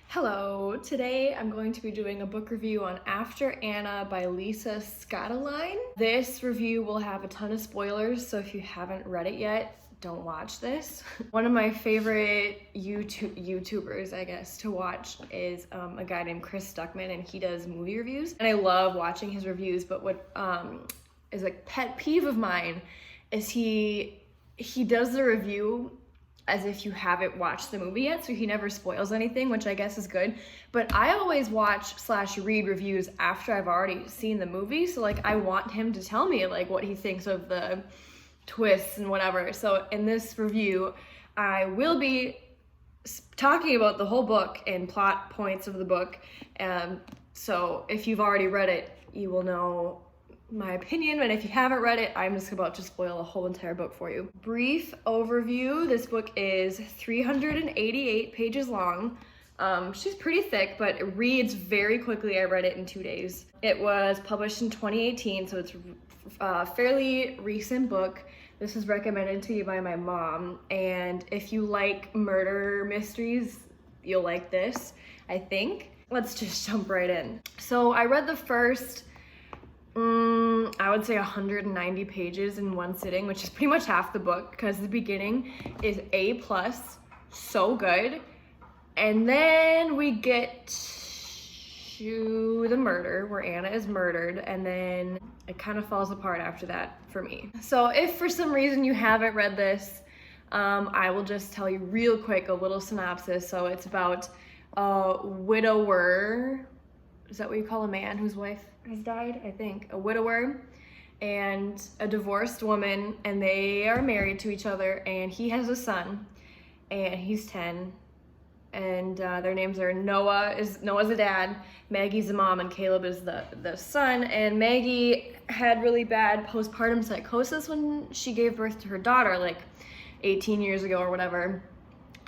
Hello, today I'm going to be doing a book review on After Anna by Lisa Scottoline. This review will have a ton of spoilers, so if you haven't read it yet, don't watch this. One of my favorite YouTubers, I guess, to watch is a guy named Chris Stuckman, and he does movie reviews. And I love watching his reviews, but what is a pet peeve of mine is he does the review as if you haven't watched the movie yet, so he never spoils anything, which I guess is good. But I always watch/read reviews after I've already seen the movie, so like I want him to tell me like what he thinks of the twists and whatever. So in this review, I will be talking about the whole book and plot points of the book. So if you've already read it, you will know my opinion, and if you haven't read it, I'm just about to spoil the whole entire book for you. Brief overview: this book is 388 pages long. She's pretty thick, but it reads very quickly. I read it in 2 days. It was published in 2018, so it's a fairly recent book. This was recommended to you by my mom, and if you like murder mysteries, you'll like this, I think. Let's just jump right in. So I read the first I would say 190 pages in one sitting, which is pretty much half the book, because the beginning is A+, so good. And then we get to the murder, where Anna is murdered, and then it kind of falls apart after that for me. So if for some reason you haven't read this, I will just tell you real quick a little synopsis. So it's about a widower. Is that what you call a man whose wife has died? I think. A widower and a divorced woman, and they are married to each other, and he has a son, and he's 10, and their names are Noah's the dad, Maggie's the mom, and Caleb is the son. And Maggie had really bad postpartum psychosis when she gave birth to her daughter, like 18 years ago or whatever.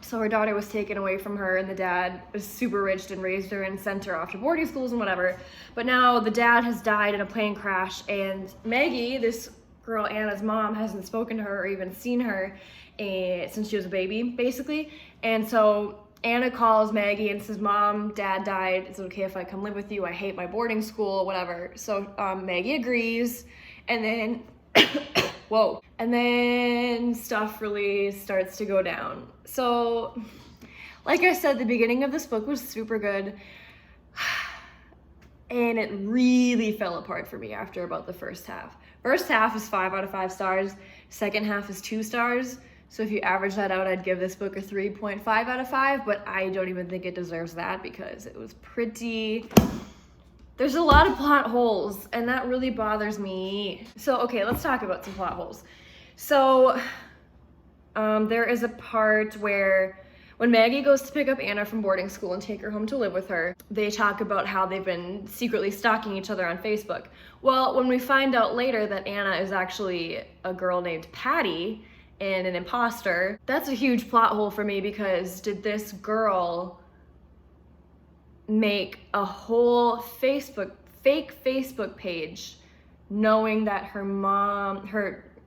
So her daughter was taken away from her, and the dad was super rich and raised her and sent her off to boarding schools and whatever. But now the dad has died in a plane crash, and Maggie, this girl Anna's mom, hasn't spoken to her or even seen her since she was a baby, basically. And so Anna calls Maggie and says, "Mom, Dad died. Is it okay if I come live with you? I hate my boarding school," whatever. So Maggie agrees, and then whoa. And then stuff really starts to go down. So, like I said, the beginning of this book was super good. And it really fell apart for me after about the first half. First half is 5 out of 5 stars. Second half is 2 stars. So if you average that out, I'd give this book a 3.5 out of 5, but I don't even think it deserves that because it was pretty... There's a lot of plot holes, and that really bothers me. So, okay, let's talk about some plot holes. So, there is a part where when Maggie goes to pick up Anna from boarding school and take her home to live with her, they talk about how they've been secretly stalking each other on Facebook. Well, when we find out later that Anna is actually a girl named Patty and an imposter, that's a huge plot hole for me, because did this girl make a whole fake Facebook page knowing that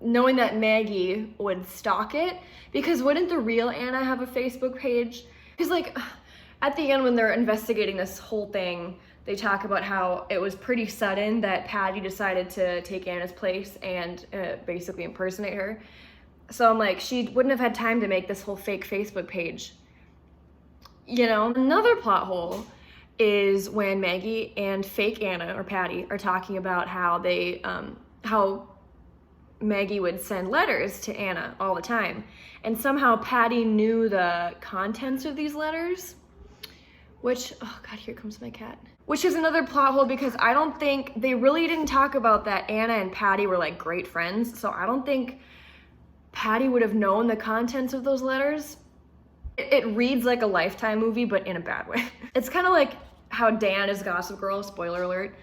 knowing that Maggie would stalk it? Because wouldn't the real Anna have a Facebook page? Because like at the end when they're investigating this whole thing, they talk about how it was pretty sudden that Patty decided to take Anna's place and basically impersonate her. So I'm like, she wouldn't have had time to make this whole fake Facebook page. You know, another plot hole is when Maggie and fake Anna, or Patty, are talking about how how Maggie would send letters to Anna all the time. And somehow Patty knew the contents of these letters, which, oh God, here comes my cat. Which is another plot hole, because I don't think, they really didn't talk about that Anna and Patty were like great friends. So I don't think Patty would have known the contents of those letters. It reads like a Lifetime movie, but in a bad way. It's kind of like how Dan is Gossip Girl, spoiler alert.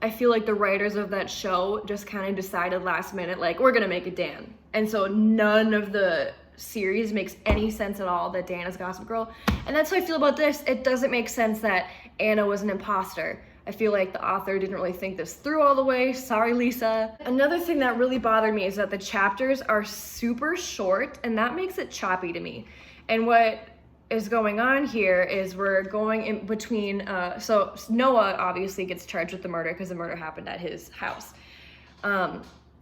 I feel like the writers of that show just kind of decided last minute, like, we're gonna make a Dan. And so none of the series makes any sense at all that Dan is Gossip Girl. And that's how I feel about this. It doesn't make sense that Anna was an imposter. I feel like the author didn't really think this through all the way. Sorry, Lisa. Another thing that really bothered me is that the chapters are super short, and that makes it choppy to me. And what is going on here is we're going in between, so Noah obviously gets charged with the murder because the murder happened at his house.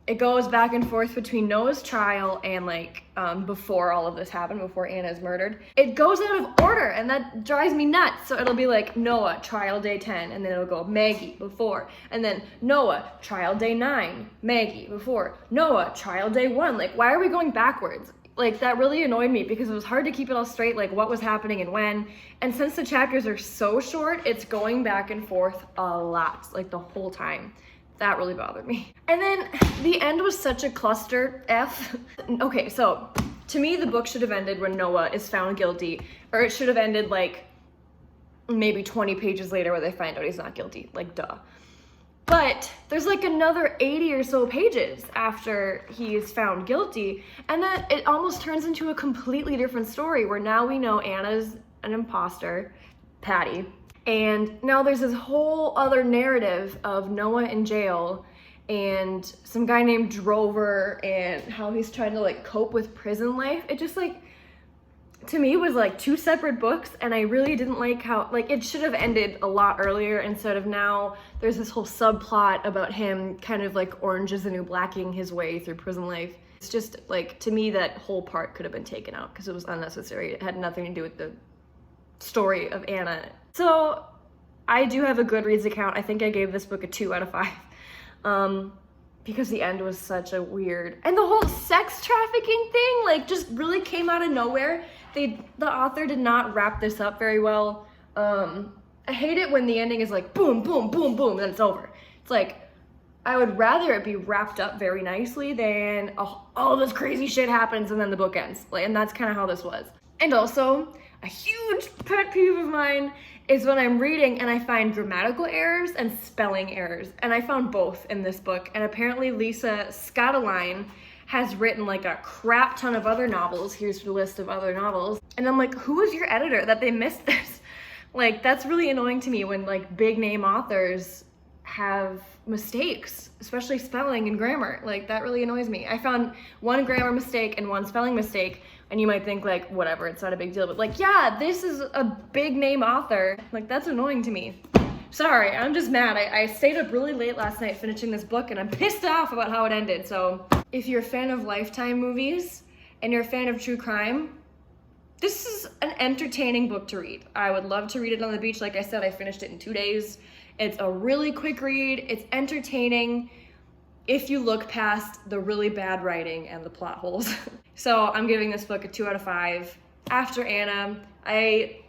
It goes back and forth between Noah's trial and like before all of this happened, before Anna is murdered. It goes out of order and that drives me nuts. So it'll be like Noah, trial day 10, and then it'll go Maggie, before, and then Noah, trial day 9, Maggie, before, Noah, trial day 1. Like, why are we going backwards? Like, that really annoyed me because it was hard to keep it all straight, like what was happening and when. And since the chapters are so short, it's going back and forth a lot, like the whole time. That really bothered me. And then the end was such a cluster F. Okay, so to me, the book should have ended when Noah is found guilty, or it should have ended like maybe 20 pages later where they find out he's not guilty, like duh. But there's like another 80 or so pages after he's found guilty, and then it almost turns into a completely different story where now we know Anna's an imposter, Patty, and now there's this whole other narrative of Noah in jail and some guy named Drover and how he's trying to like cope with prison life. It just like, to me, was like 2 separate books, and I really didn't like how, like, it should have ended a lot earlier instead of now there's this whole subplot about him kind of like Orange is the New Blacking his way through prison life. It's just like, to me, that whole part could have been taken out because it was unnecessary. It had nothing to do with the story of Anna. So I do have a Goodreads account. I think I gave this book a 2 out of 5 because the end was such a weird, and the whole sex trafficking thing like just really came out of nowhere. The author did not wrap this up very well. I hate it when the ending is like boom, boom, boom, boom, and then it's over. It's like, I would rather it be wrapped up very nicely than all this crazy shit happens and then the book ends. Like, and that's kind of how this was. And also, a huge pet peeve of mine is when I'm reading and I find grammatical errors and spelling errors. And I found both in this book. And apparently Lisa Scottoline has written like a crap ton of other novels. Here's the list of other novels. And I'm like, who is your editor that they missed this? Like, that's really annoying to me when like big name authors have mistakes, especially spelling and grammar. Like, that really annoys me. I found 1 grammar mistake and 1 spelling mistake, and you might think like, whatever, it's not a big deal, but like, yeah, this is a big name author. Like, that's annoying to me. Sorry, I'm just mad. I stayed up really late last night finishing this book and I'm pissed off about how it ended. So if you're a fan of Lifetime movies and you're a fan of true crime, this is an entertaining book to read. I would love to read it on the beach. Like I said, I finished it in 2 days. It's a really quick read. It's entertaining if you look past the really bad writing and the plot holes. So I'm giving this book a 2 out of 5. After Anna, I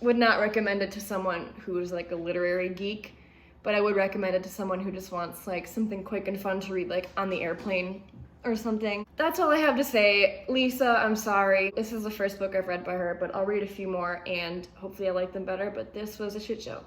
would not recommend it to someone who is like a literary geek, but I would recommend it to someone who just wants like something quick and fun to read like on the airplane or something. That's all I have to say. Lisa, I'm sorry. This is the first book I've read by her, but I'll read a few more and hopefully I like them better, but this was a shit show.